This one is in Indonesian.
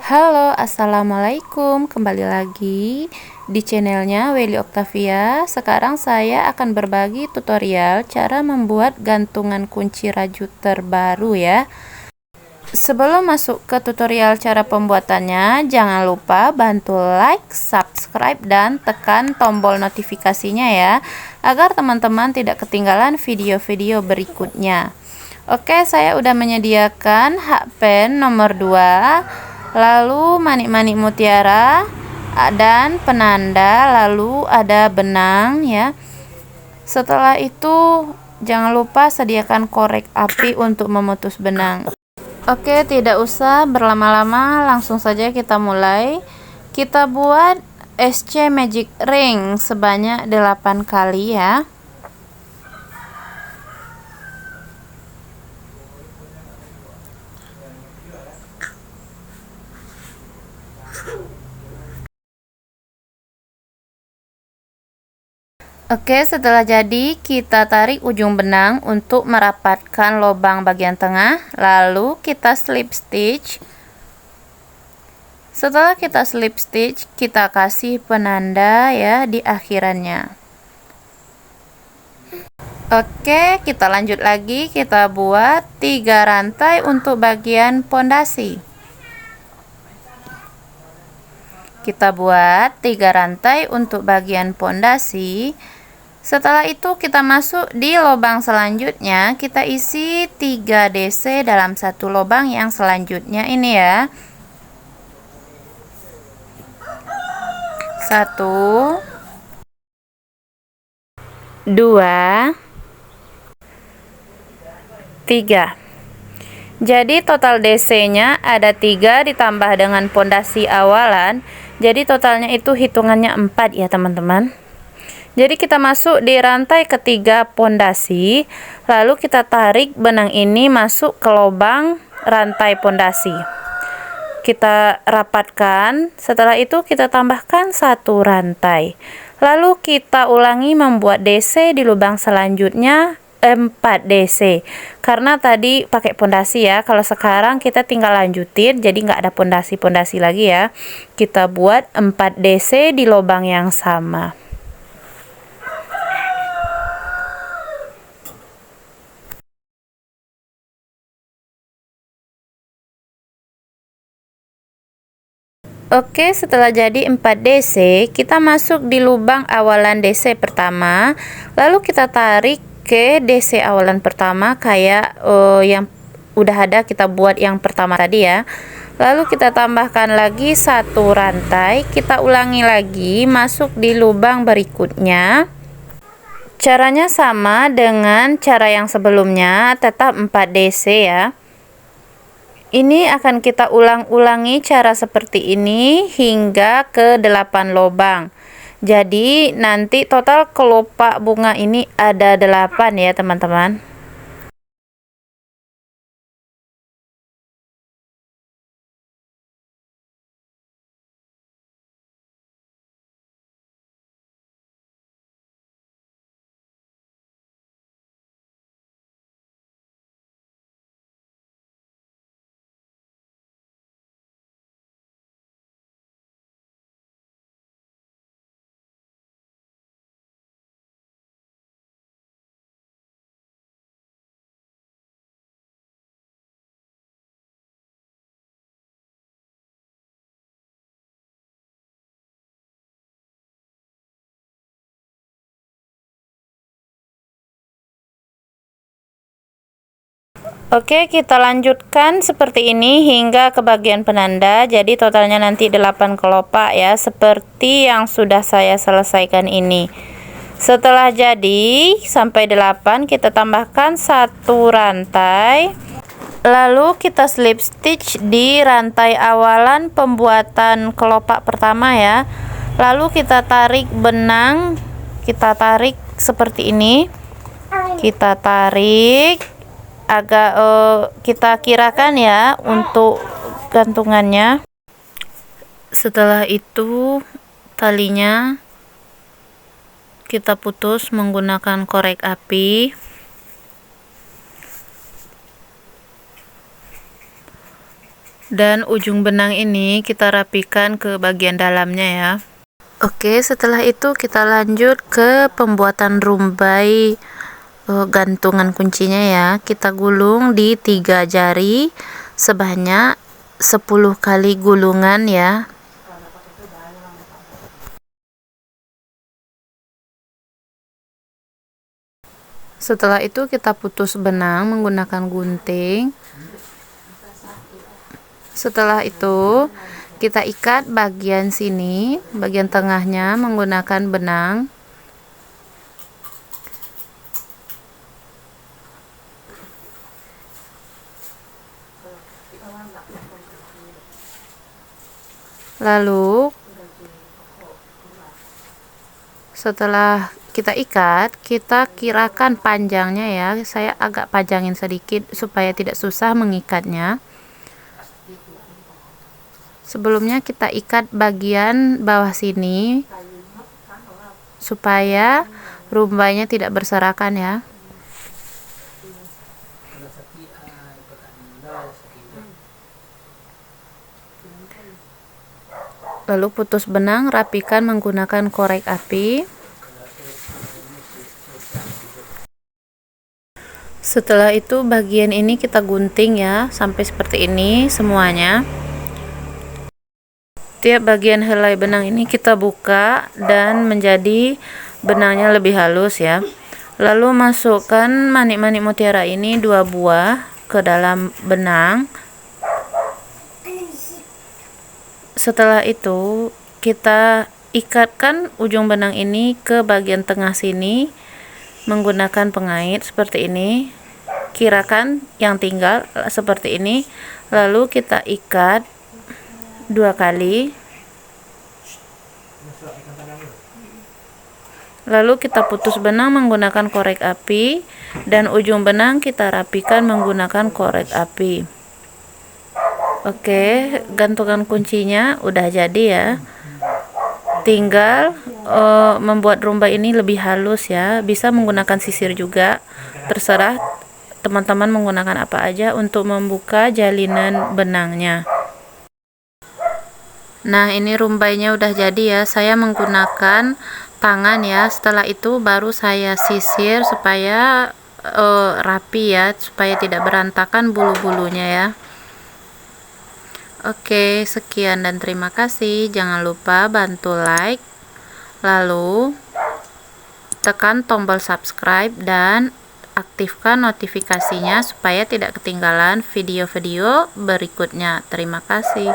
Halo, assalamualaikum. Kembali lagi di channelnya Welly Octavia. Sekarang saya akan berbagi tutorial cara membuat gantungan kunci raju terbaru ya. Sebelum masuk ke tutorial cara pembuatannya, jangan lupa bantu like, subscribe, dan tekan tombol notifikasinya ya, agar teman-teman tidak ketinggalan video-video berikutnya. Oke, saya udah menyediakan hakpen nomor 2, lalu manik-manik mutiara dan penanda, lalu ada benang ya. Setelah itu jangan lupa sediakan korek api untuk memutus benang. Oke, tidak usah berlama-lama, langsung saja kita mulai. Kita buat SC magic ring sebanyak 8 kali ya. Oke, setelah jadi, kita tarik ujung benang untuk merapatkan lubang bagian tengah, lalu kita slip stitch. Setelah kita slip stitch, kita kasih penanda ya di akhirannya. Oke, kita lanjut lagi, kita buat 3 rantai untuk bagian pondasi. Kita buat 3 rantai untuk bagian pondasi. Setelah itu kita masuk di lubang selanjutnya, kita isi 3 DC dalam satu lubang yang selanjutnya ini ya. 1 2 3. Jadi total DC-nya ada 3 ditambah dengan pondasi awalan. Jadi totalnya itu hitungannya 4 ya teman-teman. Jadi kita masuk di rantai ketiga pondasi, lalu kita tarik benang ini masuk ke lubang rantai pondasi. Kita rapatkan, setelah itu kita tambahkan 1 rantai. Lalu kita ulangi membuat DC di lubang selanjutnya 4 DC. Karena tadi pakai pondasi ya, kalau sekarang kita tinggal lanjutin, jadi nggak ada pondasi-pondasi lagi ya. Kita buat 4 DC di lubang yang sama. Oke, setelah jadi 4 DC, kita masuk di lubang awalan DC pertama, lalu kita tarik ke DC awalan pertama kayak yang udah ada kita buat yang pertama tadi ya. Lalu kita tambahkan lagi 1 rantai, kita ulangi lagi masuk di lubang berikutnya. Caranya sama dengan cara yang sebelumnya, tetap 4 DC ya. Ini akan kita ulang-ulangi cara seperti ini hingga ke 8 lubang. Jadi nanti total kelopak bunga ini ada 8 ya teman-teman. Oke, kita lanjutkan seperti ini hingga ke bagian penanda. Jadi totalnya nanti 8 kelopak ya, seperti yang sudah saya selesaikan ini. Setelah jadi sampai 8, kita tambahkan 1 rantai. Lalu kita slip stitch di rantai awalan pembuatan kelopak pertama ya. Lalu kita tarik benang, kita tarik seperti ini. Kita tarik agak kita kirakan ya untuk gantungannya. Setelah itu talinya kita putus menggunakan korek api. Dan ujung benang ini kita rapikan ke bagian dalamnya ya. Oke, setelah itu kita lanjut ke pembuatan rumbai gantungan kuncinya ya. Kita gulung di 3 jari sebanyak 10 kali gulungan ya. Setelah itu kita putus benang menggunakan gunting. Setelah itu kita ikat bagian sini, bagian tengahnya menggunakan benang. Lalu setelah kita ikat, kita kirakan panjangnya ya. Saya agak panjangin sedikit supaya tidak susah mengikatnya. Sebelumnya kita ikat bagian bawah sini supaya rumbainya tidak berserakan ya. Lalu putus benang, rapikan menggunakan korek api. Setelah itu bagian ini kita gunting ya, sampai seperti ini semuanya. Tiap bagian helai benang ini kita buka dan menjadi benangnya lebih halus ya. Lalu masukkan manik-manik mutiara ini 2 buah ke dalam benang. Setelah itu kita ikatkan ujung benang ini ke bagian tengah sini menggunakan pengait seperti ini. Kirakan yang tinggal seperti ini, lalu kita ikat 2 kali, lalu kita putus benang menggunakan korek api dan ujung benang kita rapikan menggunakan korek api. Oke, gantungan kuncinya udah jadi ya. Tinggal membuat rumbai ini lebih halus ya. Bisa menggunakan sisir juga, terserah teman-teman menggunakan apa aja untuk membuka jalinan benangnya. Nah, ini rumbainya udah jadi ya. Saya menggunakan tangan ya. Setelah itu baru saya sisir supaya rapi ya, supaya tidak berantakan bulu-bulunya ya. Oke, sekian dan terima kasih. Jangan lupa bantu like, lalu tekan tombol subscribe dan aktifkan notifikasinya supaya tidak ketinggalan video-video berikutnya. Terima kasih.